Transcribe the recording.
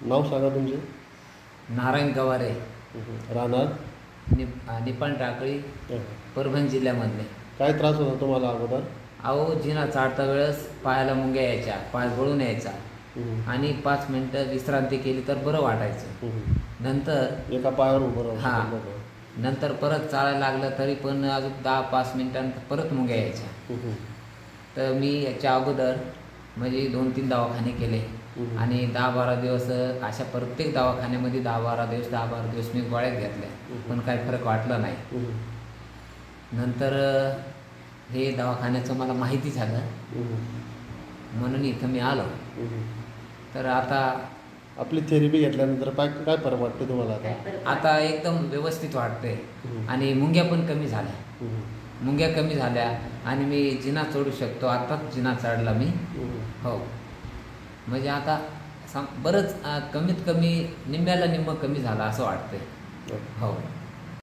नाव सांगा तुमचे. नारायण गवारे, राहणार निपाण टाकळी, परभणी जिल्ह्यामधले. काय त्रास होता तुम्हाला अगोदर? अहो, जिना चालता वेळेस पायाला मुंग्या यायच्या, पाय गळून यायचा आणि 5 मिनटं विश्रांती केली तर बरं वाटायचं. नंतर एका पायावर उभं राहू हां, शकत नव्हतं. नंतर परत चालायला लागलं तरी पण अजून 10-5 मिनटांत परत मुंग्या यायच्या. तर मी याच्या अगोदर म्हणजे 2-3 दवाखाने केले आणि 10-12 दिवस अशा प्रत्येक दवाखान्यामध्ये 10-12 दिवस मी गोळ्या घेतल्या, पण काही फरक वाटला नाही. नंतर हे दवाखान्याचं मला माहिती झालं म्हणून इथं मी आलो. तर आता आपली थेरपी घेतल्यानंतर काय फरक वाटते तुम्हाला? आता एकदम व्यवस्थित वाटते आणि मुंग्या पण कमी झाल्या. मुंग्या कमी झाल्या आणि मी जिना चढू शकतो. आत्ताच जिना चढला मी. हो, म्हणजे आता बरंच कमीत कमी निम्म्याला निम्मं कमी झालं असं वाटतंय. हो.